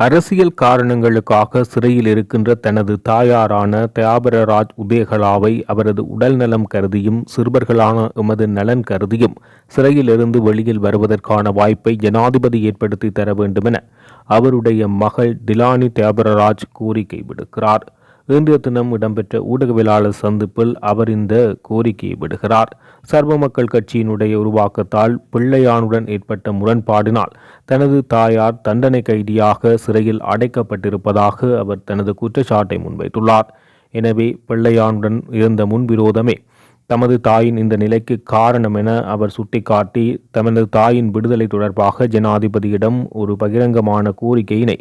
அரசியல் காரணங்களுக்காக சிறையில் இருக்கின்ற தனது தாயாரான தியாபரராஜ் உதயகலாவை அவரது உடல் நலம் கருதியும் சிறுவர்களான எமது நலன் கருதியும் சிறையிலிருந்து வெளியில் வருவதற்கான வாய்ப்பை ஜனாதிபதி ஏற்படுத்தி தர வேண்டுமென அவருடைய மகள் டிலானி தியாபரராஜ் கோரிக்கை விடுக்கிறார். இன்றைய தினம் இடம்பெற்ற ஊடகவியலாளர் சந்திப்பில் அவர் இந்த கோரிக்கையை விடுகிறார். சர்வ மக்கள் கட்சியினுடைய உருவாக்கத்தால் பிள்ளையானுடன் ஏற்பட்ட முரண்பாடினால் தனது தாயார் தண்டனை கைதியாக சிறையில் அடைக்கப்பட்டிருப்பதாக அவர் தனது குற்றச்சாட்டை முன்வைத்துள்ளார். எனவே பிள்ளையானுடன் இருந்த முன்விரோதமே தமது தாயின் இந்த நிலைக்கு காரணம் என அவர் சுட்டிக்காட்டி தமது தாயின் விடுதலை தொடர்பாக ஜனாதிபதியிடம் ஒரு பகிரங்கமான கோரிக்கையினை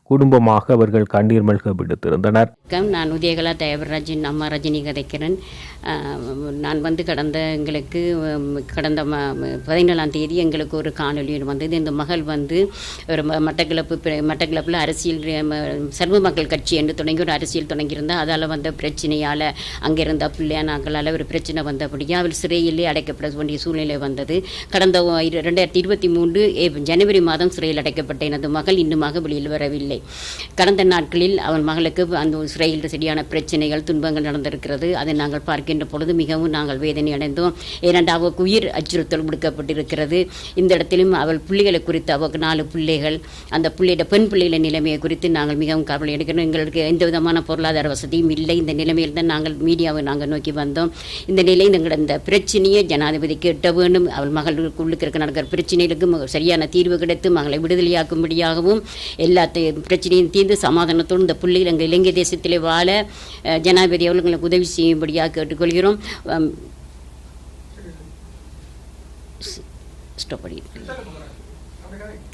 குடும்பமாக அவர்கள் கண்ணீர் மல்க விடுத்திருந்தனர். நான் உதயகலா தியாபரராஜின் அம்மா ரஜினி கதைக்கிறேன். நான் கடந்த 17ஆம் தேதி எங்களுக்கு ஒரு காணொலி வந்தது. இந்த மகள் ஒரு மட்டக்களப்பில் அரசியல் சர்வ மக்கள் கட்சி என்று தொடங்கி ஒரு அரசியல் தொடங்கியிருந்தால் அதால் வந்த பிரச்சனையால் அங்கே இருந்த பிள்ளையானாக்களால் ஒரு பிரச்சனை வந்தபடியாக அவள் சிறையிலே அடைக்கப்பட வேண்டிய சூழ்நிலை வந்தது. கடந்த 2023 ஜனவரி மாதம் சிறையில் அடைக்கப்பட்ட எனது மகள் இன்னுமாக வெளியில் வரவில்லை. கடந்த நாட்களில் அவன் மகளுக்கு அந்த சிறையில் சரியான பிரச்சனைகள் துன்பங்கள் நடந்திருக்கிறது. அதை நாங்கள் பார்க்கின்ற பொழுது மிகவும் நாங்கள் வேதனை அடைந்தோம். ஏனென்றால் அவருக்கு உயிர் அச்சுறுத்தல் விடுக்கப்பட்டிருக்கிறது. இந்த இடத்திலும் அவள் பிள்ளைகளை குறித்து அவருக்கு 4 பிள்ளைகள், அந்த பெண் பிள்ளைகளின் நிலைமையை குறித்து நாங்கள் மிகவும் கவலை எடுக்கிறோம். எங்களுக்கு எந்த விதமான பொருளாதார வசதியும் இல்லை. இந்த நிலைமையில் தான் நாங்கள் மீடியாவை நாங்கள் நோக்கி வந்தோம். இந்த நிலையில் இந்த பிரச்சனையை ஜனாதிபதிக்கு எட்ட வேண்டும். அவள் மகளுக்கு நடக்கிற பிரச்சனைகளுக்கு சரியான தீர்வு கிடைத்து மகளை விடுதலையாக்கும்படியாகவும் எல்லாத்தையும் பிரச்சனையும் தீர்ந்து சமாதானத்தோடு இந்த பிள்ளைகள் எங்கள் இலங்கை தேசத்திலே வாழ ஜனாதிபதி அவர்களுக்கு உதவி செய்யும்படியாக கேட்டுக்கொள்கிறோம்.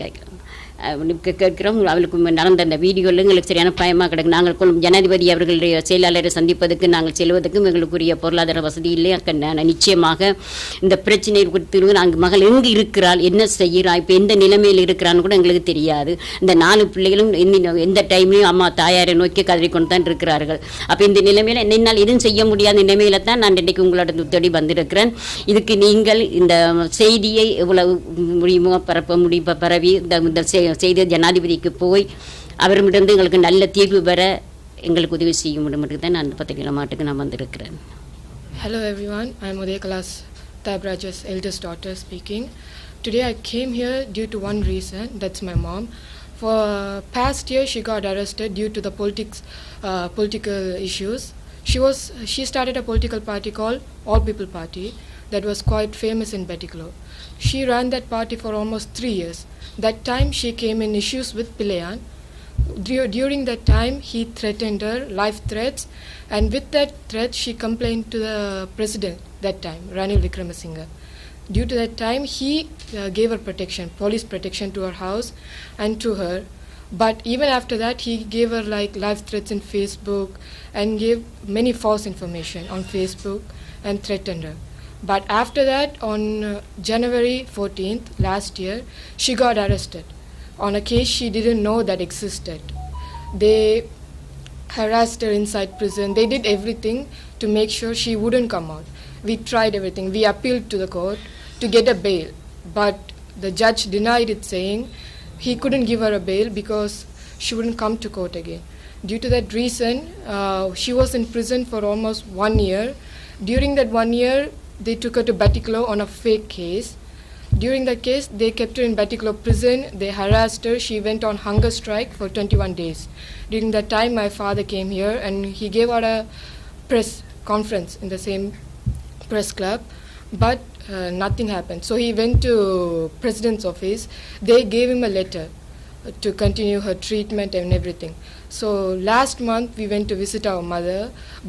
கேட்கிறோம். அவளுக்கு நடந்த அந்த வீடியோவில் எங்களுக்கு சரியான பயமாக கிடக்கு. நாங்கள் ஜனாதிபதி அவர்களுடைய செயலாளரை சந்திப்பதற்கு நாங்கள் செல்வதற்கும் எங்களுக்குரிய பொருளாதார வசதி இல்லை. நிச்சயமாக இந்த பிரச்சனை குறித்து நாங்கள் மகள் எங்கு இருக்கிறாள், என்ன செய்கிறாள், இப்போ எந்த நிலைமையில் இருக்கிறான்னு கூட எங்களுக்கு தெரியாது. இந்த 4 பிள்ளைகளும் எந்த டைம்லையும் அம்மா தாயாரை நோக்கி கதறிக்கொண்டு தான் இருக்கிறார்கள். அப்போ இந்த நிலைமையில் என்னால் எதுவும் செய்ய முடியாத நிலைமையில தான் நான் இன்றைக்கு உங்களோட தேடி வந்திருக்கிறேன். இதுக்கு நீங்கள் இந்த செய்தியை எவ்வளவு முடியுமோ பரவி இந்த செய்தி ஜனாதிபதிக்கு போய் அவரிடமிருந்து எங்களுக்கு நல்ல தீர்வு பெற எங்களுக்கு உதவி செய்ய முடியும் தான் நான் பத்திரிகை மாட்டுக்கு நான் வந்திருக்கிறேன். Hello everyone, I am Udayakala's Thiabaraj's eldest daughter speaking. Today I came here due to one reason, that's my mom. For past year she got arrested due to the political issues. She started a political party called All People Party that was quite famous in Bettiklo. She ran that party for almost 3 years. That time she came in issues with Pillayan. During that time he threatened her, life threats, and with that threat she complained to the president that time, Ranil Wickremesinghe. Due to that time he gave her protection, police protection to her house and to her. But even after that he gave her life threats in Facebook and gave many false information on Facebook and threatened her. But after that, on January 14th last year, she got arrested on a case she didn't know that existed. They harassed her inside prison. They did everything to make sure she wouldn't come out. We tried everything. We appealed to the court to get a bail. But the judge denied it, saying he couldn't give her a bail because she wouldn't come to court again. Due to that reason, she was in prison for almost 1 year. During that 1 year, they took her to Bettiklo on a fake case. During that case, they kept her in Bettiklo prison. They harassed her. She went on hunger strike for 21 days. During that time, my father came here and he gave out a press conference in the same press club. But nothing happened. So he went to President's office. They gave him a letter to continue her treatment and everything. So last month, we went to visit our mother.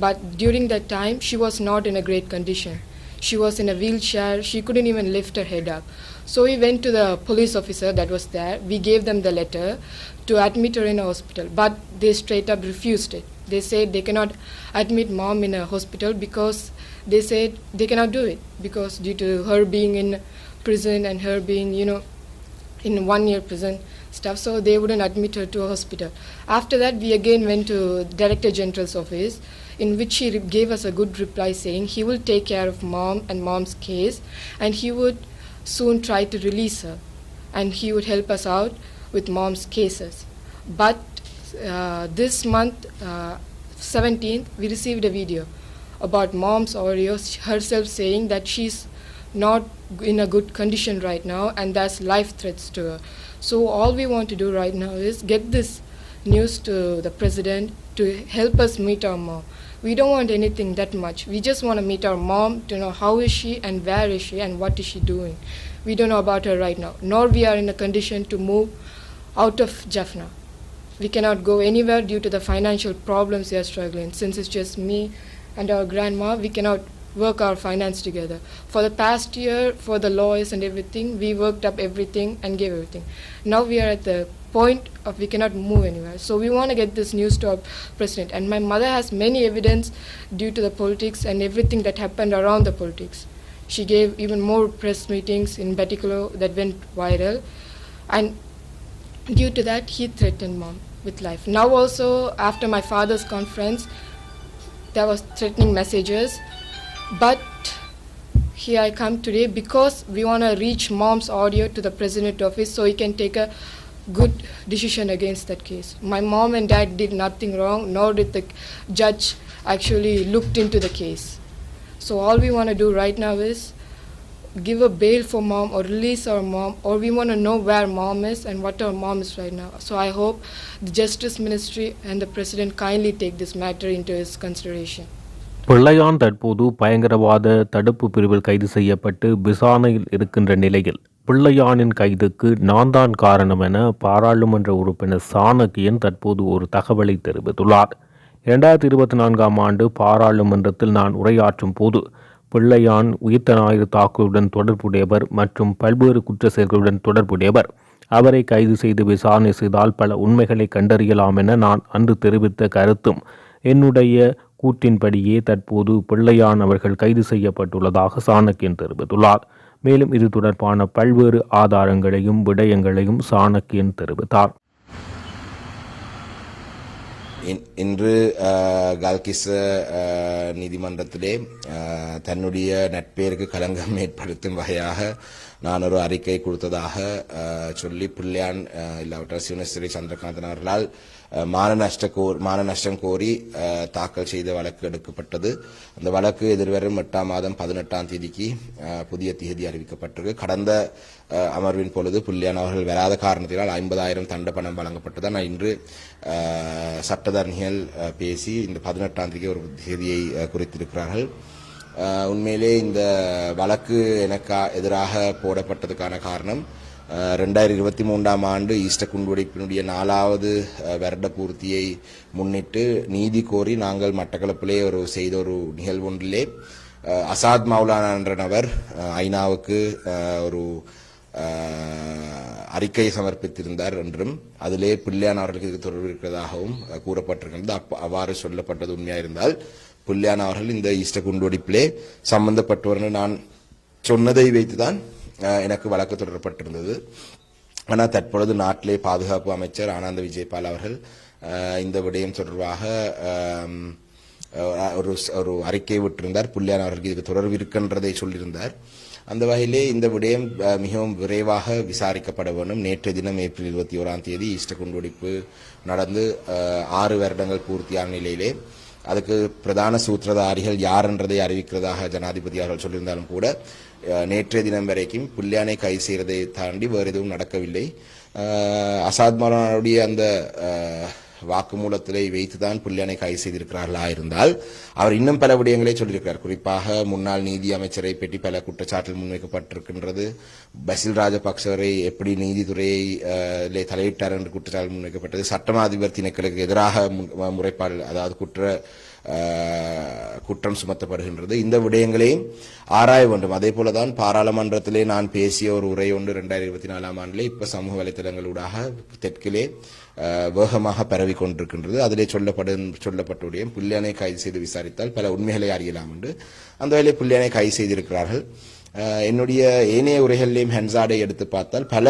But during that time, she was not in a great condition. She was in a wheelchair. She couldn't even lift her head up. So we went to the police officer that was there. We gave them the letter to admit her in a hospital. But they straight up refused it. They said they cannot admit mom in a hospital because they said they cannot do it. Because due to her being in prison and her being, in 1 year prison stuff. So they wouldn't admit her to a hospital. After that, we again went to Director General's office, in which he gave us a good reply saying he will take care of mom and mom's case and he would soon try to release her and he would help us out with mom's cases. But this month, 17th, we received a video about mom's audio herself saying that she's not in a good condition right now and there's life threats to her. So all we want to do right now is get this news to the president to help us meet our mom. We don't want anything that much. We just want to meet our mom to know how is she and where is she and what is she doing. We don't know about her right now, nor we are in a condition to move out of Jaffna. We cannot go anywhere due to the financial problems we are struggling. Since it's just me and our grandma, we cannot work our finance together. For the past year, for the lawyers and everything, we worked up everything and gave everything. Now we are at the point of we cannot move anywhere. So we want to get this news to our president. And my mother has many evidence due to the politics and everything that happened around the politics. She gave even more press meetings in Betikulo that went viral. And due to that, he threatened mom with life. Now also, after my father's conference, there was threatening messages. But here I come today because we want to reach mom's audio to the president office so he can take a good decision against that case. My mom and dad did nothing wrong, nor did the judge actually looked into the case. So all we want to do right now is give a bail for mom or release our mom, or we want to know where mom is and what our mom is right now. So I hope the Justice Ministry and the President kindly take this matter into his consideration. Pillayan தற்போது பயங்கரவாத தடுப்பு பிரிவில் கைது செய்யப்பட்டு விசாரணையில் இருக்கின்ற நிலையில் பிள்ளையானின் கைதுக்கு நான் தான் காரணம் என பாராளுமன்ற உறுப்பினர் சாணக்கியன் தற்போது ஒரு தகவலை தெரிவித்துள்ளார். 2024 ஆண்டு பாராளுமன்றத்தில் நான் உரையாற்றும் போது பிள்ளையான் உயிர்த்த ஞாயிறு தாக்குதலுடன் தொடர்புடையவர் மற்றும் பல்வேறு குற்ற செயல்களுடன் தொடர்புடையவர், அவரை கைது செய்து விசாரணை செய்தால் பல உண்மைகளை கண்டறியலாம் என நான் அன்று தெரிவித்த கருத்தும் என்னுடைய கூற்றின்படியே தற்போது பிள்ளையான் அவர்கள் கைது செய்யப்பட்டுள்ளதாக சாணக்கியன் தெரிவித்துள்ளார். மேலும் இது தொடர்பான பல்வேறு ஆதாரங்களையும் விடயங்களையும் சாணக்கியன் தெரிவித்தார். இன்று கால்கிஸ் நீதிமன்றத்திலே தன்னுடைய நட்பேருக்கு களங்கம் ஏற்படுத்தும் வகையாக நான் ஒரு அறிக்கை கொடுத்ததாக சொல்லி பிள்ளையான் இல்லாவிட்டால் சிவனேஸ்வரி சந்திரகாந்தன் அவர்களால் மான நஷ்டம் கோரி தாக்கல் செய்த வழக்கு எடுக்கப்பட்டது. அந்த வழக்கு எதிர்வரும் 8ஆம் மாதம் 18ஆம் தேதிக்கு புதிய தேதி அறிவிக்கப்பட்டிருக்கு. கடந்த அமர்வின் பொழுது பிள்ளையான் அவர்கள் வராத காரணத்தினால் 50,000 தண்ட பணம் வழங்கப்பட்டது. ஆனால் இன்று சட்டத்தரணிகள் பேசி இந்த 18ஆம் தேதிக்கு ஒரு தேதியை குறித்திருக்கிறார்கள். உண்மையிலே இந்த வழக்கு எனக்கு எதிராக போடப்பட்டதுக்கான காரணம் 2023ஆம் ஆண்டு ஈஸ்டர் குண்டுவெடிப்பினுடைய 4வது வருட பூர்த்தியை முன்னிட்டு நீதி கோரி நாங்கள் மட்டக்களப்பிலே செய்த ஒரு நிகழ்வு ஒன்றிலே அசாத் மௌலானா என்ற நபர் ஐநாவுக்கு ஒரு அறிக்கை சமர்ப்பித்திருந்தார் என்றும் அதிலே பிள்ளையான் அவர்களுக்கு தொடர்பு இருக்கிறதாகவும் கூறப்பட்டிருக்கிறது. அவ்வாறு சொல்லப்பட்டது உண்மையாயிருந்தால் பிள்ளையான் அவர்கள் இந்த ஈஸ்டர் குண்டுவெடிப்பிலே சம்பந்தப்பட்டவர்கள் நான் சொன்னதை வைத்துதான் எனக்கு வழக்கு தொடரப்பட்டிருந்தது. ஆனால் தற்பொழுது நாட்டிலே பாதுகாப்பு அமைச்சர் ஆனந்த விஜயபால் அவர்கள் இந்த விடயம் தொடர்பாக ஒரு அறிக்கை விட்டிருந்தார். பிள்ளையான் அவர்களுக்கு இதுக்கு தொடர்பு இருக்கின்றதை சொல்லியிருந்தார். அந்த வகையிலே இந்த விடயம் மிகவும் விரைவாக விசாரிக்கப்பட வேண்டும். நேற்றைய தினம் ஏப்ரல் 21ஆம் தேதி ஈஸ்டர் குண்டுவெடிப்பு நடந்து 6 வருடங்கள் பூர்த்தியான நிலையிலே அதுக்கு பிரதான சூத்திரதாரிகள் யார் என்றதை அறிவிக்கிறதாக ஜனாதிபதி அவர்கள் சொல்லியிருந்தாலும் கூட நேற்றைய தினம் வரைக்கும் பிள்ளையானை கைது செய்வதை தாண்டி வேறு எதுவும் நடக்கவில்லை. அசாத் மௌலானாவுடைய அந்த வாக்குமூலத்திலே வைத்துதான் பிள்ளையானை கைது செய்திருக்கிறார்களா இருந்தால் அவர் இன்னும் பல விடயங்களை சொல்லியிருக்கிறார். குறிப்பாக முன்னாள் நீதி அமைச்சரை பற்றி பல குற்றச்சாட்டுகள் முன்வைக்கப்பட்டிருக்கின்றது. பசில் ராஜபக்சவரை எப்படி நீதித்துறையை தலையிட்டார் என்று குற்றச்சாட்டு முன்வைக்கப்பட்டது. சட்டமா அதிபர் திணைக்களுக்கு எதிராக முறைப்பாடு அதாவது குற்றம் சுமத்தப்படுகின்றது. இந்த விடயங்களையும் ஆராய வேண்டும். அதே போலதான் பாராளுமன்றத்திலே நான் பேசிய ஒரு உரை ஒன்று 2024ஆம் ஆண்டிலே இப்ப சமூக வலைதளங்களூடாக தெற்கிலே வேகமாக பரவி கொண்டிருக்கின்றது. அதிலே சொல்லப்பட்ட விடயம் பிள்ளையானை கைது செய்து விசாரித்தால் பல உண்மைகளை அறியலாம் என்று அந்த வேலை பிள்ளையானை கைது செய்திருக்கிறார்கள். என்னுடைய ஏனைய உரைகளிலேயும் ஹென்சாடை எடுத்து பார்த்தால் பல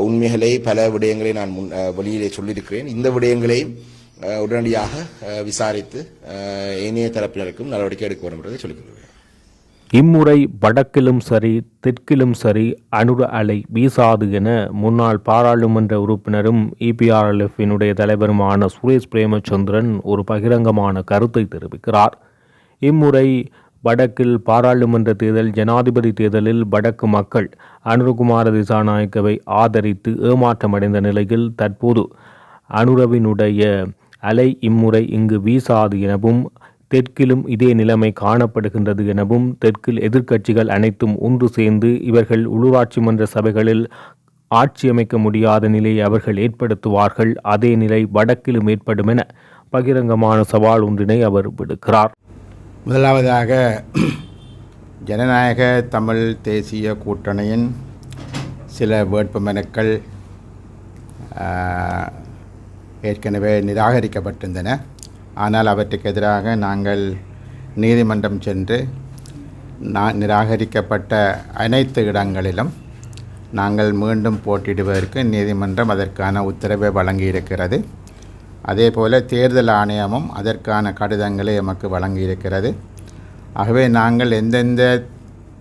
உண்மைகளை பல விடயங்களை நான் வெளியிலே சொல்லியிருக்கிறேன். இந்த விடயங்களையும் உடனடியாக விசாரித்து ஏனைய தரப்பினருக்கும் நடவடிக்கை எடுக்க வேண்டும் என்பதை சொல்லிக் கொள்கிறேன். இம்முறை வடக்கிலும் சரி தெற்கிலும் சரி அனுர அலை வீசாது என முன்னாள் பாராளுமன்ற உறுப்பினரும் இபிஆர்எல்எஃபினுடைய தலைவருமான சுரேஷ் பிரேமச்சந்திரன் ஒரு பகிரங்கமான கருத்தை தெரிவிக்கிறார். இம்முறை வடக்கில் பாராளுமன்ற தேர்தல், ஜனாதிபதி தேர்தலில் வடக்கு மக்கள் அனுரகுமார திசாநாயக்கவை ஆதரித்து ஏமாற்றமடைந்த நிலையில் தற்போது அனுரவினுடைய அலை இம்முறை இங்கு வீசாது எனவும் தெற்கிலும் இதே நிலைமை காணப்படுகின்றது எனவும் தெற்கில் எதிர்க்கட்சிகள் அனைத்தும் ஒன்று சேர்ந்து இவர்கள் உள்ளூராட்சி மன்ற சபைகளில் ஆட்சி அமைக்க முடியாத நிலையை அவர்கள் ஏற்படுத்துவார்கள், அதே நிலை வடக்கிலும் ஏற்படும் என பகிரங்கமான சவால் ஒன்றினை அவர் விடுக்கிறார். முதலாவதாக ஜனநாயக தமிழ் தேசிய கூட்டணியின் சில வேட்புமனுக்கள் ஏற்கனவே நிராகரிக்கப்பட்டிருந்தன. ஆனால் அவற்றுக்கு எதிராக நாங்கள் நீதிமன்றம் சென்று நிராகரிக்கப்பட்ட அனைத்து இடங்களிலும் நாங்கள் மீண்டும் போட்டியிடுவதற்கு நீதிமன்றம் அதற்கான உத்தரவை வழங்கியிருக்கிறது. அதேபோல் தேர்தல் ஆணையமும் அதற்கான கடிதங்களை எமக்கு வழங்கியிருக்கிறது. ஆகவே நாங்கள் எந்தெந்த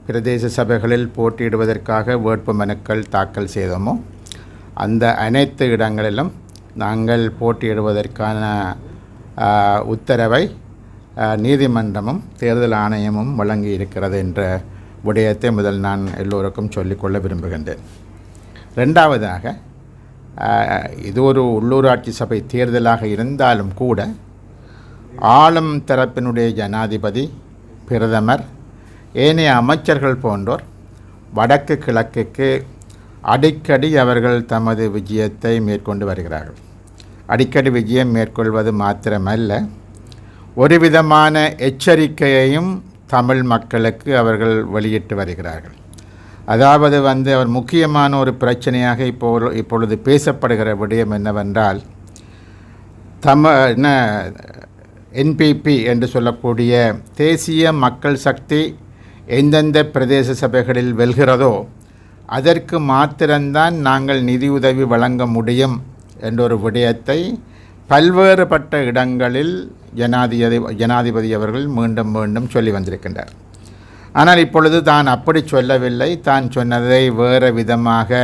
பிரதேச சபைகளில் போட்டியிடுவதற்காக வேட்புமனுக்கள் தாக்கல் செய்தோமோ அந்த அனைத்து இடங்களிலும் நாங்கள் போட்டியிடுவதற்கான உத்தரவை நீதிமன்றமும் தேர்தல் ஆணையமும் வழங்கி இருக்கிறது என்ற விடயத்தை முதல் நான் எல்லோருக்கும் சொல்லிக்கொள்ள விரும்புகின்றேன். ரெண்டாவதாக, இது ஒரு உள்ளூராட்சி சபை தேர்தலாக இருந்தாலும் கூட ஆளும் தரப்பினுடைய ஜனாதிபதி, பிரதமர், ஏனைய அமைச்சர்கள் போன்றோர் வடக்கு கிழக்குக்கு அடிக்கடி அவர்கள் தமது விஜயத்தை மேற்கொண்டு வருகிறார்கள். அடிக்கடி விஜயம் மேற்கொள்வது மாத்திரமல்ல, ஒரு விதமான எச்சரிக்கையையும் தமிழ் மக்களுக்கு அவர்கள் வெளியிட்டு வருகிறார்கள். அதாவது அவர் முக்கியமான ஒரு பிரச்சனையாக இப்பொழுது பேசப்படுகிற விடயம் என்னவென்றால், என்பிபி என்று சொல்லக்கூடிய தேசிய மக்கள் சக்தி எந்தெந்த பிரதேச சபைகளில் வெல்கிறதோ அதற்கு மாத்திரம்தான் நாங்கள் நிதியுதவி வழங்க முடியும் என்றொரு விடயத்தை பல்வேறுபட்ட இடங்களில் ஜனாதிபதி அவர்கள் மீண்டும் மீண்டும் சொல்லி வந்திருக்கின்றார். ஆனால் இப்பொழுது தான் அப்படி சொல்லவில்லை, தான் சொன்னதை வேறு விதமாக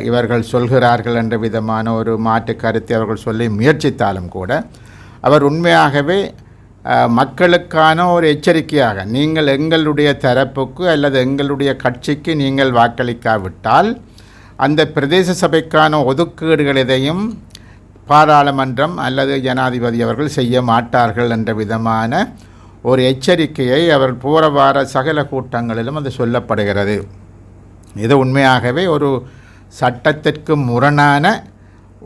இவர்கள் சொல்கிறார்கள் என்ற விதமான ஒரு மாற்று கருத்தை அவர்கள் சொல்லி முயற்சித்தாலும் கூட அவர் உண்மையாகவே மக்களுக்கான ஒரு எச்சரிக்கையாக, நீங்கள் எங்களுடைய தரப்புக்கு அல்லது எங்களுடைய கட்சிக்கு நீங்கள் வாக்களிக்காவிட்டால் அந்த பிரதேச சபைக்கான ஒதுக்கீடுகள் எதையும் பாராளுமன்றம் அல்லது ஜனாதிபதி அவர்கள் செய்ய மாட்டார்கள் என்ற விதமான ஒரு எச்சரிக்கையை அவர் போகிற வார சகல கூட்டங்களிலும் அது சொல்லப்படுகிறது. இது உண்மையாகவே ஒரு சட்டத்திற்கு முரணான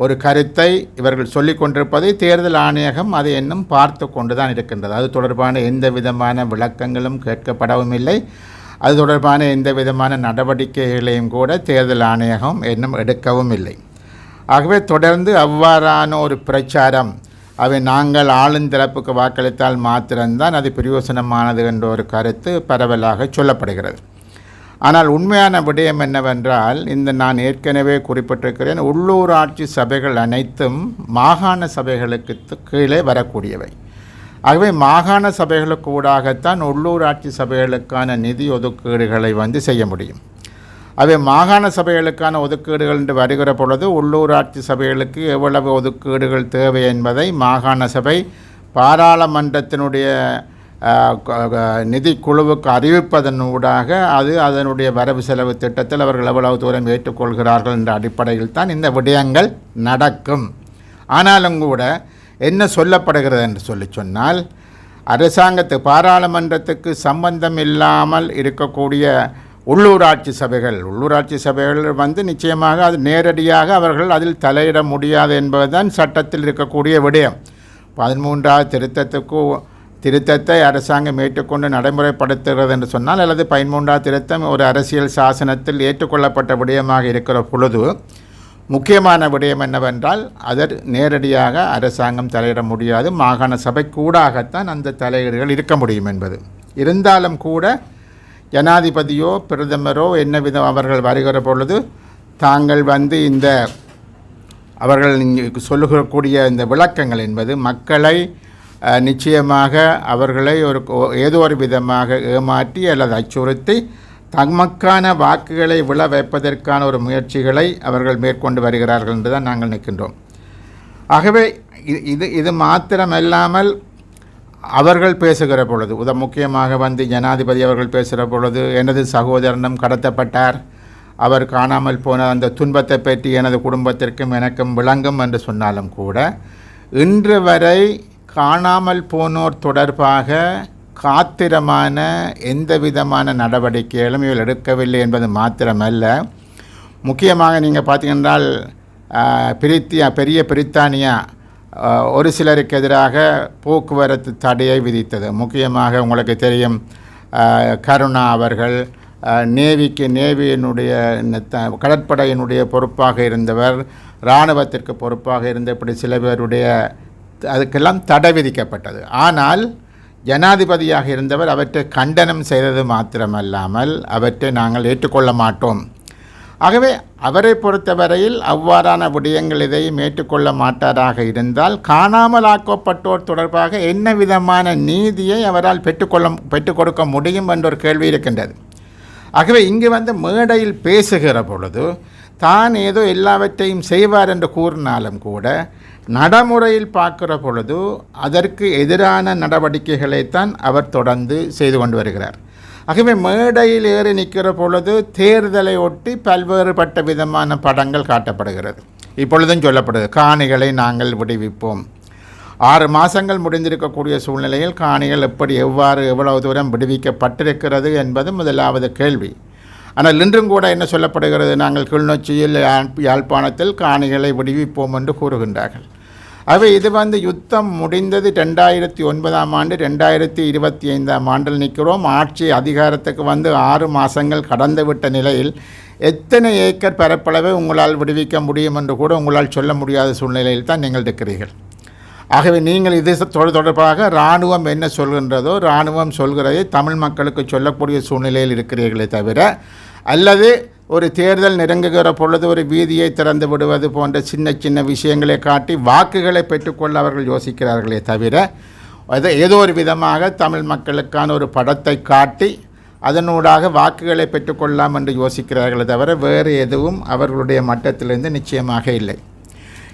ஒரு கருத்தை இவர்கள் சொல்லிக் கொண்டிருப்பதை தேர்தல் ஆணையகம் அதை இன்னும் பார்த்து கொண்டு தான் இருக்கின்றது. அது தொடர்பான எந்த விதமான விளக்கங்களும் கேட்கப்படவும் இல்லை. அது தொடர்பான எந்த விதமான நடவடிக்கைகளையும் கூட தேர்தல் ஆணையகம் இன்னும் எடுக்கவும் இல்லை. ஆகவே தொடர்ந்து அவ்வாறான ஒரு பிரச்சாரம், அவை நாங்கள் ஆளுந்தரப்புக்கு வாக்களித்தால் மாத்திரம்தான் அது பிரயோசனமானது என்ற ஒரு கருத்து பரவலாக சொல்லப்படுகிறது. ஆனால் உண்மையான விடயம் என்னவென்றால், நான் ஏற்கனவே குறிப்பிட்டிருக்கிறேன், உள்ளூராட்சி சபைகள் அனைத்தும் மாகாண சபைகளுக்கு கீழே வரக்கூடியவை. ஆகவே மாகாண சபைகளுக்கு ஊடாகத்தான் உள்ளூராட்சி சபைகளுக்கான நிதி ஒதுக்கீடுகளை செய்ய முடியும். அவை மாகாண சபைகளுக்கான ஒதுக்கீடுகள் என்று வருகிற பொழுது உள்ளூராட்சி சபைகளுக்கு எவ்வளவு ஒதுக்கீடுகள் தேவை என்பதை மாகாண சபை பாராளுமன்றத்தினுடைய நிதி குழுவுக்கு அறிவிப்பதன் ஊடாக அது அதனுடைய வரவு செலவு திட்டத்தில் அவர்கள் எவ்வளவு தூரம் ஏற்றுக்கொள்கிறார்கள் என்ற அடிப்படையில் தான் இந்த விடயங்கள் நடக்கும். ஆனாலும் கூட என்ன சொல்லப்படுகிறது என்று சொன்னால், பாராளுமன்றத்துக்கு சம்பந்தம் இல்லாமல் இருக்கக்கூடிய உள்ளூராட்சி சபைகள் நிச்சயமாக அது நேரடியாக அவர்கள் அதில் தலையிட முடியாது என்பதுதான் சட்டத்தில் இருக்கக்கூடிய விடயம். 13வது திருத்தத்தை அரசாங்கம் ஏற்றுக்கொண்டு நடைமுறைப்படுத்துகிறது என்று சொன்னால், அல்லது 13வது திருத்தம் ஒரு அரசியல் சாசனத்தில் ஏற்றுக்கொள்ளப்பட்ட விடயமாக இருக்கிற பொழுது முக்கியமான விடயம் என்னவென்றால், அதற்கு நேரடியாக அரசாங்கம் தலையிட முடியாது, மாகாண சபை கூடாகத்தான் அந்த தலையீடுகள் இருக்க முடியும் என்பது. இருந்தாலும் கூட ஜனாதிபதியோ பிரதமரோ என்னவிதம் அவர்கள் வருகிற பொழுது தாங்கள் இந்த அவர்கள் சொல்லக்கூடிய இந்த விளக்கங்கள் என்பது மக்களை நிச்சயமாக அவர்களை ஏதோ ஒரு விதமாக ஏமாற்றி அல்லது அச்சுறுத்தி தமக்கான வாக்குகளை விழ வைப்பதற்கான ஒரு முயற்சிகளை அவர்கள் மேற்கொண்டு வருகிறார்கள் என்று தான் நாங்கள் நிற்கின்றோம். ஆகவே இது மாத்திரமல்லாமல் அவர்கள் பேசுகிற பொழுது முக்கியமாக ஜனாதிபதி அவர்கள் பேசுகிற பொழுது எனது சகோதரனும் கடத்தப்பட்டார், அவர் காணாமல் போன அந்த துன்பத்தை பற்றி எனது குடும்பத்திற்கும் எனக்கும் விளங்கும் என்று சொன்னாலும் கூட இன்று வரை காணாமல் போனோர் தொடர்பாக காத்திரமான எந்த விதமான நடவடிக்கைகளும் இவர்கள் எடுக்கவில்லை என்பது மாத்திரமல்ல, முக்கியமாக நீங்கள் பார்த்தீங்கன்றால் பெரிய பிரித்தானியா ஒரு சிலருக்கு எதிராக போக்குவரத்து தடையை விதித்தது. முக்கியமாக உங்களுக்கு தெரியும், கருணா அவர்கள் நேவியினுடைய கடற்படையினுடைய பொறுப்பாக இருந்தவர், இராணுவத்திற்கு பொறுப்பாக இருந்த இப்படி சில பேருடைய அதுக்கெல்லாம் தடை விதிக்கப்பட்டது. ஆனால் ஜனாதிபதியாக இருந்தவர் அவற்றை கண்டனம் செய்தது மாத்திரமல்லாமல் அவற்றை நாங்கள் ஏற்றுக்கொள்ள மாட்டோம். ஆகவே அவரை பொறுத்தவரையில் அவ்வாறான விடயங்கள் இதையும் ஏற்றுக்கொள்ள மாட்டாராக இருந்தால் காணாமல் ஆக்கப்பட்டோர் தொடர்பாக என்ன விதமான நீதியை அவரால் பெற்றுக் கொடுக்க முடியும் என்ற ஒரு கேள்வி இருக்கின்றது. ஆகவே இங்கு மேடையில் பேசுகிற பொழுது தான் ஏதோ எல்லாவற்றையும் செய்வார் என்று கூறினாலும் கூட நடைமுறையில் பார்க்கிற பொழுது அதற்கு எதிரான நடவடிக்கைகளைத்தான் அவர் தொடர்ந்து செய்து கொண்டு வருகிறார். ஆகவே மேடையில் ஏறி நிற்கிற பொழுது தேர்தலை ஒட்டி பல்வேறுபட்ட விதமான படங்கள் காட்டப்படுகிறது. இப்பொழுதும் சொல்லப்படுது, காணிகளை நாங்கள் விடுவிப்போம். 6 மாதங்கள் முடிந்திருக்கக்கூடிய சூழ்நிலையில் காணிகள் எவ்வளவு தூரம் விடுவிக்கப்பட்டிருக்கிறது என்பது முதலாவது கேள்வி. ஆனால் இன்றும் கூட என்ன சொல்லப்படுகிறது, நாங்கள் கிளிநொச்சியில் யாழ்ப்பாணத்தில் காணிகளை விடுவிப்போம் என்று கூறுகின்றார்கள். அவை இது யுத்தம் முடிந்தது 2009ஆம் ஆண்டு, 2025ஆம் ஆண்டில் நிற்கிறோம். ஆட்சி அதிகாரத்துக்கு 6 மாதங்கள் கடந்துவிட்ட நிலையில் எத்தனை ஏக்கர் பரப்பளவை உங்களால் விடுவிக்க முடியும் என்று கூட உங்களால் சொல்ல முடியாத சூழ்நிலையில் தான் நீங்கள் இருக்கிறீர்கள். ஆகவே நீங்கள் இது தொடர்பாக இராணுவம் என்ன சொல்கின்றதோ இராணுவம் சொல்கிறதை தமிழ் மக்களுக்கு சொல்லக்கூடிய சூழ்நிலையில் இருக்கிறீர்களே தவிர, அல்லது ஒரு தேர்தல் நெருங்குகிற பொழுது ஒரு வீதியை திறந்து விடுவது போன்ற சின்ன சின்ன விஷயங்களை காட்டி வாக்குகளை பெற்றுக்கொள்ள அவர்கள் யோசிக்கிறார்களே தவிர, ஏதோ ஒரு விதமாக தமிழ் மக்களுக்கான ஒரு படத்தை காட்டி அதனூடாக வாக்குகளை பெற்றுக்கொள்ளலாம் என்று யோசிக்கிறார்களே தவிர வேறு எதுவும் அவர்களுடைய மட்டத்திலிருந்து நிச்சயமாக இல்லை.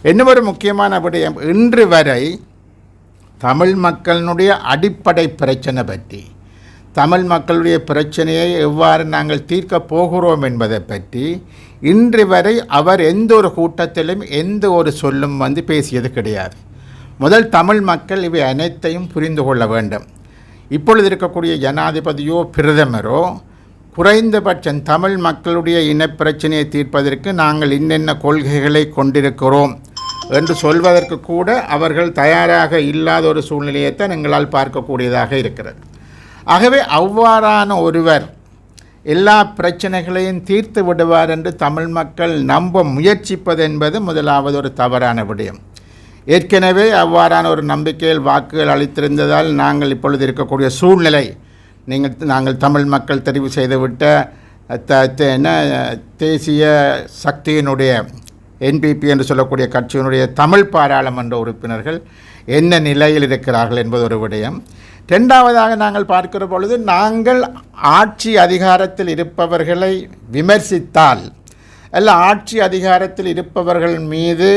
இன்னும் ஒரு முக்கியமான விடயம், இன்று வரை தமிழ் மக்களினுடைய அடிப்படை பிரச்சனை பற்றி, தமிழ் மக்களுடைய பிரச்சனையை எவ்வாறு நாங்கள் தீர்க்கப் போகிறோம் என்பதை பற்றி இன்று வரை அவர் எந்த ஒரு கூட்டத்திலும் எந்த ஒரு சொல்லும் பேசியது கிடையாது. முதல் தமிழ் மக்கள் இவை அனைத்தையும் புரிந்து கொள்ள வேண்டும். இப்பொழுது இருக்கக்கூடிய ஜனாதிபதியோ பிரதமரோ குறைந்தபட்சம் தமிழ் மக்களுடைய இனப்பிரச்சனையை தீர்ப்பதற்கு நாங்கள் இன்னென்ன கொள்கைகளை கொண்டிருக்கிறோம் என்று சொல்வதற்கு கூட அவர்கள் தயாராக இல்லாத ஒரு சூழ்நிலையைத்தான் எங்களால் பார்க்கக்கூடியதாக இருக்கிறது. ஆகவே அவ்வாறான ஒருவர் எல்லா பிரச்சனைகளையும் தீர்த்து விடுவார் என்று தமிழ் மக்கள் நம்ப முயற்சிப்பது என்பது முதலாவது ஒரு தவறான விடயம். ஏற்கனவே அவ்வாறான ஒரு நம்பிக்கையில் வாக்குகள் அளித்திருந்ததால் நாங்கள் இப்பொழுது இருக்கக்கூடிய சூழ்நிலை, நாங்கள் தமிழ் மக்கள் தெரிவு செய்துவிட்ட தேசிய சக்தியினுடைய NPP என்று சொல்லக்கூடிய கட்சியினுடைய தமிழ் பாராளுமன்ற உறுப்பினர்கள் என்ன நிலையில் இருக்கிறார்கள் என்பது ஒரு விடயம். இரண்டாவதாக நாங்கள் பார்க்கிற பொழுது, நாங்கள் ஆட்சி அதிகாரத்தில் இருப்பவர்களை விமர்சித்தால் அல்ல ஆட்சி அதிகாரத்தில் இருப்பவர்கள் மீது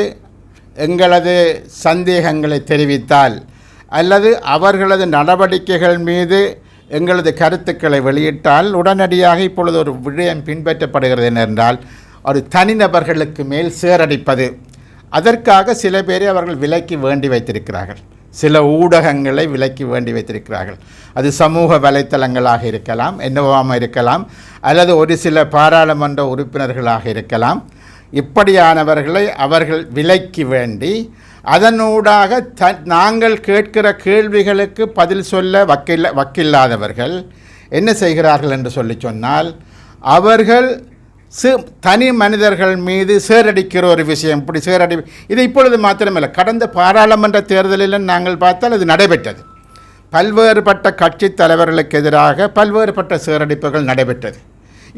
எங்களது சந்தேகங்களை தெரிவித்தால் அல்லது அவர்களது நடவடிக்கைகள் மீது எங்களது கருத்துக்களை வெளியிட்டால் உடனடியாக இப்பொழுது ஒரு விடயம் பின்பற்றப்படுகிறது என்றால் ஒரு தனிநபர்களுக்கு மேல் சேரடிப்பது. அதற்காக சில பேரை அவர்கள் விலக்கி வேண்டி வைத்திருக்கிறார்கள், சில ஊடகங்களை விலக்கி வேண்டி வைத்திருக்கிறார்கள். அது சமூக வலைத்தளங்களாக இருக்கலாம், என்னவாக இருக்கலாம், அல்லது ஒரு சில பாராளுமன்ற உறுப்பினர்களாக இருக்கலாம். இப்படியானவர்களை அவர்கள் விலக்கி வேண்டி அதனூடாக நாங்கள் கேட்கிற கேள்விகளுக்கு பதில் சொல்ல வக்கில்லாதவர்கள் என்ன செய்கிறார்கள் என்று சொன்னால், அவர்கள் தனி மனிதர்கள் மீது சேரடிக்கிற ஒரு விஷயம். இப்படி இது இப்பொழுது மாத்திரமில்லை, கடந்த பாராளுமன்ற தேர்தலில் நாங்கள் பார்த்தால் அது நடைபெற்றது. பல்வேறுபட்ட கட்சி தலைவர்களுக்கு எதிராக பல்வேறுபட்ட சேரடிப்புகள் நடைபெற்றது.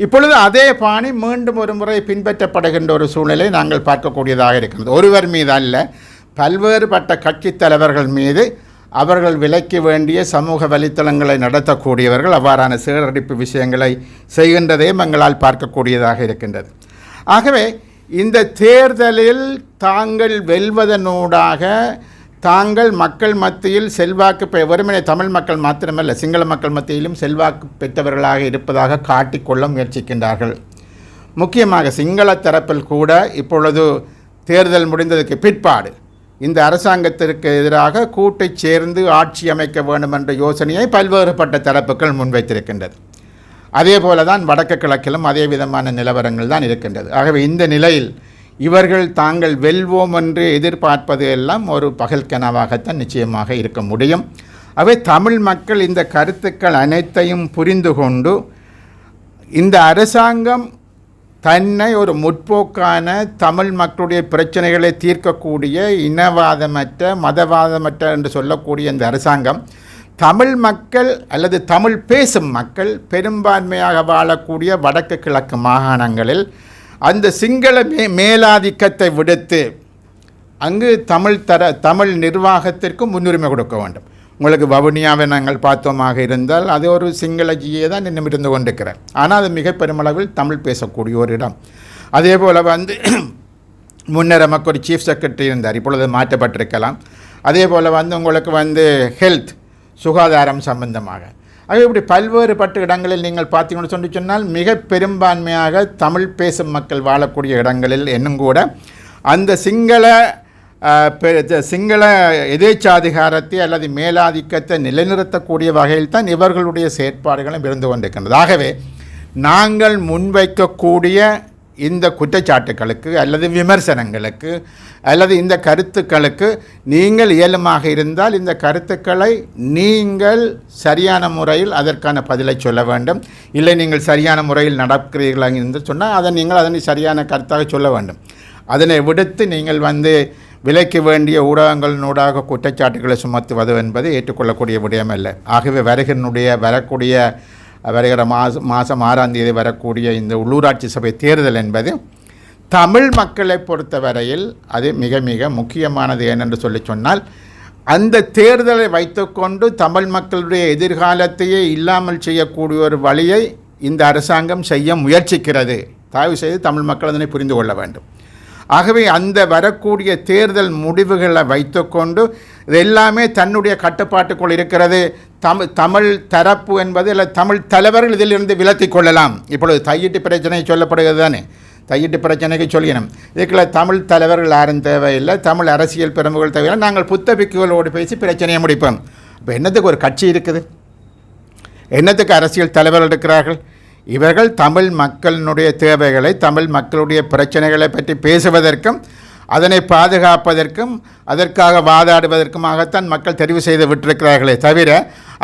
இப்பொழுது அதே பாணி மீண்டும் ஒரு முறை பின்பற்றப்படுகின்ற ஒரு சூழ்நிலை நாங்கள் பார்க்கக்கூடியதாக இருக்கிறது. ஒருவர் மீது அல்ல, பல்வேறுபட்ட கட்சி தலைவர்கள் மீது அவர்கள் விலைக்கு வேண்டிய சமூக வலைத்தளங்களை நடத்தக்கூடியவர்கள் அவ்வாறான சீரழிப்பு விஷயங்களை செய்கின்றதையும் எங்களால் பார்க்கக்கூடியதாக இருக்கின்றது. ஆகவே இந்த தேர்தலில் தாங்கள் வெல்வதனூடாக தாங்கள் மக்கள் மத்தியில் செல்வாக்கு வெறுமனே தமிழ் மக்கள் மாத்திரமல்ல சிங்கள மக்கள் மத்தியிலும் செல்வாக்கு பெற்றவர்களாக இருப்பதாக காட்டிக்கொள்ள முயற்சிக்கின்றார்கள். முக்கியமாக சிங்கள தரப்பில் கூட இப்பொழுது தேர்தல் முடிந்ததுக்கு பிற்பாடு இந்த அரசாங்கத்திற்கு எதிராக கூட்டை சேர்ந்து ஆட்சி அமைக்க வேண்டும் என்ற யோசனையை பல்வேறுபட்ட தரப்புகள் முன்வைத்திருக்கின்றது. அதே போல தான் வடக்கு கிழக்கிலும் அதே விதமான நிலவரங்கள் தான் இருக்கின்றது. ஆகவே இந்த நிலையில் இவர்கள் தாங்கள் வெல்வோம் என்று எதிர்பார்ப்பது எல்லாம் ஒரு பகல் கனவாகத்தான் நிச்சயமாக இருக்க முடியும். அவை தமிழ் மக்கள் இந்த கருத்துக்கள் அனைத்தையும் புரிந்து கொண்டு இந்த அரசாங்கம் தன்னை ஒரு முற்போக்கான தமிழ் மக்களுடைய பிரச்சனைகளை தீர்க்கக்கூடிய இனவாதமற்ற மதவாதமற்ற என்று சொல்லக்கூடிய இந்த அரசாங்கம் தமிழ் மக்கள் அல்லது தமிழ் பேசும் மக்கள் பெரும்பான்மையாக வாழக்கூடிய வடக்கு கிழக்கு மாகாணங்களில் அந்த சிங்கள மேலாதிக்கத்தை விடுத்து அங்கு தமிழ் நிர்வாகத்திற்கு முன்னுரிமை கொடுக்க வேண்டும். உங்களுக்கு வவுனியாவை நாங்கள் பார்த்தோமாக இருந்தால் அது ஒரு சிங்கள ஜியை தான் இன்னும் இருந்து கொண்டிருக்கிறார். ஆனால் அது மிக பெருமளவில் தமிழ் பேசக்கூடிய ஒரு இடம். அதே போல் முன்னர் நமக்கு ஒரு சீஃப் செக்ரட்டரி இருந்தார், இப்பொழுது மாற்றப்பட்டிருக்கலாம். அதே போல் உங்களுக்கு ஹெல்த் சுகாதாரம் சம்பந்தமாக அது இப்படி பல்வேறுபட்ட இடங்களில் நீங்கள் பார்த்தீங்கன்னு சொன்னால் மிக பெரும்பான்மையாக தமிழ் பேசும் மக்கள் வாழக்கூடிய இடங்களில் இன்னும் கூட அந்த சிங்கள எதேச்சாதிகாரத்தை அல்லது மேலாதிக்கத்தை நிலைநிறுத்தக்கூடிய வகையில் தான் இவர்களுடைய செயற்பாடுகளும் இருந்து கொண்டிருக்கின்றது. ஆகவே நாங்கள் முன்வைக்கக்கூடிய இந்த குற்றச்சாட்டுகளுக்கு அல்லது விமர்சனங்களுக்கு அல்லது இந்த கருத்துக்களுக்கு நீங்கள் இயலுமாக இருந்தால் இந்த கருத்துக்களை நீங்கள் சரியான முறையில் அதற்கான பதிலை சொல்ல வேண்டும். இல்லை நீங்கள் சரியான முறையில் நடக்கிறீர்களாக என்று சொன்னால் அதனை சரியான கருத்தாக சொல்ல வேண்டும். அதனை விடுத்து நீங்கள் விலைக்கு வேண்டிய ஊடகங்களினூடாக குற்றச்சாட்டுகளை சுமத்துவது என்பது ஏற்றுக்கொள்ளக்கூடிய விடயமல்ல. ஆகவே வருகிற மாதம் 6ஆம் தேதி வரக்கூடிய இந்த உள்ளூராட்சி சபை தேர்தல் என்பது தமிழ் மக்களை பொறுத்தவரையில் அது மிக மிக முக்கியமானது. ஏனென்று சொன்னால் அந்த தேர்தலை வைத்துக்கொண்டு தமிழ் மக்களுடைய எதிர்காலத்தையே இல்லாமல் செய்யக்கூடிய ஒரு வழியை இந்த அரசாங்கம் செய்ய முயற்சிக்கிறது. தயவு செய்து தமிழ் மக்கள் அதனை புரிந்து கொள்ள வேண்டும். ஆகவே அந்த வரக்கூடிய தேர்தல் முடிவுகளை வைத்துக்கொண்டு இது எல்லாமே தன்னுடைய கட்டுப்பாட்டுக்குள் இருக்கிறது. தமிழ் தரப்பு என்பது இல்லை தமிழ் தலைவர்கள் இதிலிருந்து விலத்தி கொள்ளலாம். இப்பொழுது தையிட்டு பிரச்சனை சொல்லப்படுகிறது தானே, தையிட்டு பிரச்சனைக்கு சொல்லினோம். இதுக்குள்ள தமிழ் தலைவர்கள் யாரும் தேவையில்லை, தமிழ் அரசியல் பிரமுகர்கள் தேவையில்லை, நாங்கள் புத்தபிக்குகளோடு பேசி பிரச்சனையை முடிப்போம். இப்போ என்னத்துக்கு ஒரு கட்சி இருக்குது, என்னத்துக்கு அரசியல் தலைவர்கள் இருக்கிறார்கள்? இவர்கள் தமிழ் மக்களினுடைய தேவைகளை தமிழ் மக்களுடைய பிரச்சனைகளை பற்றி பேசுவதற்கும் அதனை பாதுகாப்பதற்கும் அதற்காக வாதாடுவதற்குமாகத்தான் மக்கள் தெரிவு செய்து விட்டிருக்கிறார்களே தவிர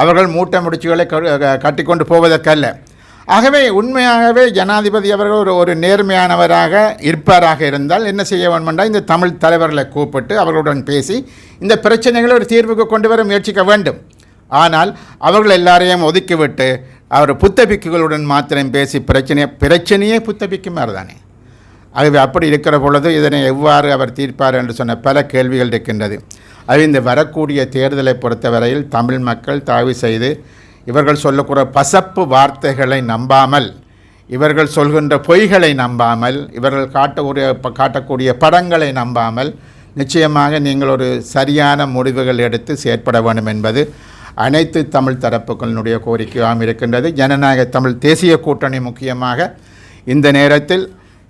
அவர்கள் மூட்டை முடிச்சுகளை கட்டிக்கொண்டு போவதற்கல்ல. ஆகவே உண்மையாகவே ஜனாதிபதி அவர்கள் ஒரு நேர்மையானவராக இருப்பாராக இருந்தால் என்ன செய்ய வேண்டுமென்றால் இந்த தமிழ் தலைவர்களை கூப்பிட்டு அவர்களுடன் பேசி இந்த பிரச்சனைகளை ஒரு தீர்வுக்கு கொண்டு வர முயற்சிக்க வேண்டும். ஆனால் அவர்கள் எல்லாரையும் ஒதுக்கிவிட்டு அவர் புத்தபிக்குகளுடன் மாத்திரம் பேசி பிரச்சனையே புத்தபிக்கு மாதிரி தானே. ஆகவே அப்படி இருக்கிற பொழுது இதனை எவ்வாறு அவர் தீர்ப்பார் என்று சொன்ன பல கேள்விகள் இருக்கின்றது. அது இந்த வரக்கூடிய தேர்தலை பொறுத்தவரையில் தமிழ் மக்கள் தயவு செய்து இவர்கள் சொல்லக்கூடிய பசப்பு வார்த்தைகளை நம்பாமல், இவர்கள் சொல்கின்ற பொய்களை நம்பாமல், இவர்கள் காட்டக்கூடிய படங்களை நம்பாமல் நிச்சயமாக நீங்கள் ஒரு சரியான முடிவுகள் எடுத்து செயற்பட வேண்டும் என்பது அனைத்து தமிழ் தரப்புகளினுடைய கோரிக்கையாகவும் இருக்கின்றது. ஜனநாயக தமிழ் தேசிய கூட்டணி முக்கியமாக இந்த நேரத்தில்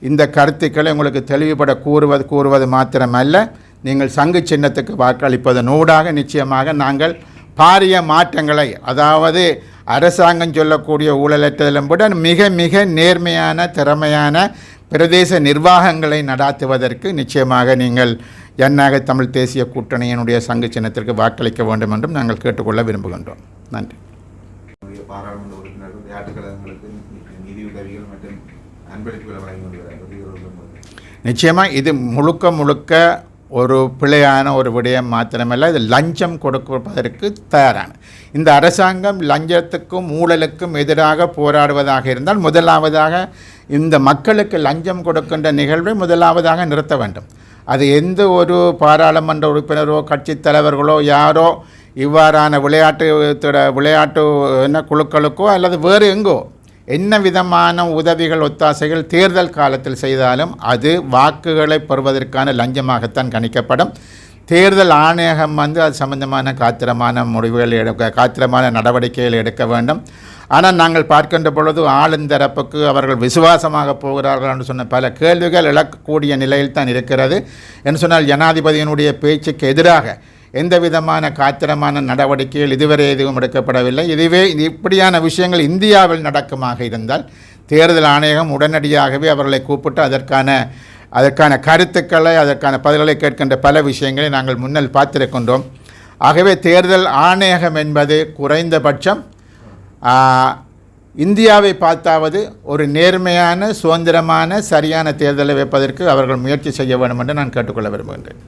இந்த கருத்துக்களை உங்களுக்கு தெளிவுபட கூறுவது மாத்திரமல்ல, நீங்கள் சங்கு சின்னத்துக்கு வாக்களிப்பதனூடாக நிச்சயமாக நாங்கள் பாரிய மாற்றங்களை, அதாவது அரசாங்கம் சொல்லக்கூடிய ஊழலற்றதிலும் விட மிக மிக நேர்மையான திறமையான பிரதேச நிர்வாகங்களை நடாத்துவதற்கு நிச்சயமாக நீங்கள் ஜனநாயக தமிழ் தேசிய கூட்டணியினுடைய சங்கு சின்னத்திற்கு வாக்களிக்க வேண்டும் என்றும் நாங்கள் கேட்டுக்கொள்ள விரும்புகின்றோம். நன்றி. பாராளுமன்ற உறுப்பினர்கள் விளையாட்டுக்கழகங்களுக்கு நிதியுதவிகள் மற்றும் அன்பளிப்புகளை வழங்கி வருகிறார்கள். நிச்சயமாக இது முழுக்க ஒரு பிழையான ஒரு விடயம் மாத்திரமல்ல, இது லஞ்சம் கொடுப்பதற்கு தயாரான இந்த அரசாங்கம் லஞ்சத்துக்கும் ஊழலுக்கும் எதிராக போராடுவதாக இருந்தால் முதலாவதாக இந்த மக்களுக்கு லஞ்சம் கொடுக்கின்ற நிகழ்வை முதலாவதாக நிறுத்த வேண்டும். அது எந்த ஒரு பாராளுமன்ற உறுப்பினரோ கட்சி தலைவர்களோ யாரோ இவ்வாறான விளையாட்டு என்ன குழுக்களுக்கோ அல்லது வேறு எங்கோ என்ன விதமான உதவிகள் ஒத்தாசைகள் தேர்தல் காலத்தில் செய்தாலும் அது வாக்குகளை பெறுவதற்கான லஞ்சமாகத்தான் கணிக்கப்படும். தேர்தல் ஆணையகம் அது சம்பந்தமான காத்திரமான நடவடிக்கைகள் எடுக்க வேண்டும். ஆனால் நாங்கள் பார்க்கின்ற பொழுது ஆளுந்தரப்புக்கு அவர்கள் விசுவாசமாக போகிறார்கள் என்று சொன்ன பல கேள்விகள் எழக்கூடிய நிலையில் தான் இருக்கிறது. என்று சொன்னால் ஜனாதிபதியினுடைய பேச்சுக்கு எதிராக எந்த விதமான காத்திரமான நடவடிக்கைகள் இதுவரை எதுவும் எடுக்கப்படவில்லை. இப்படியான விஷயங்கள் இந்தியாவில் நடக்குமாக இருந்தால் தேர்தல் ஆணையகம் உடனடியாகவே அவர்களை கூப்பிட்டு அதற்கான கருத்துக்களை அதற்கான பதில்களை கேட்கின்ற பல விஷயங்களை நாங்கள் முன்னால் பார்த்திருக்கின்றோம். ஆகவே தேர்தல் ஆணையகம் என்பது குறைந்தபட்சம் இந்தியாவை பார்த்தாவது ஒரு நேர்மையான சுதந்திரமான சரியான தேர்தலை வைப்பதற்கு அவர்கள் முயற்சி செய்ய வேண்டும் என்று நான் கேட்டுக்கொள்ள விரும்புகின்றேன்.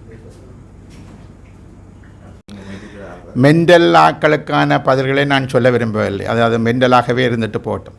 மெண்டல் ஆக்களுக்கான பதில்களை நான் சொல்ல விரும்பவில்லை. அதாவது மெண்டலாகவே இருந்துட்டு போட்டோம்.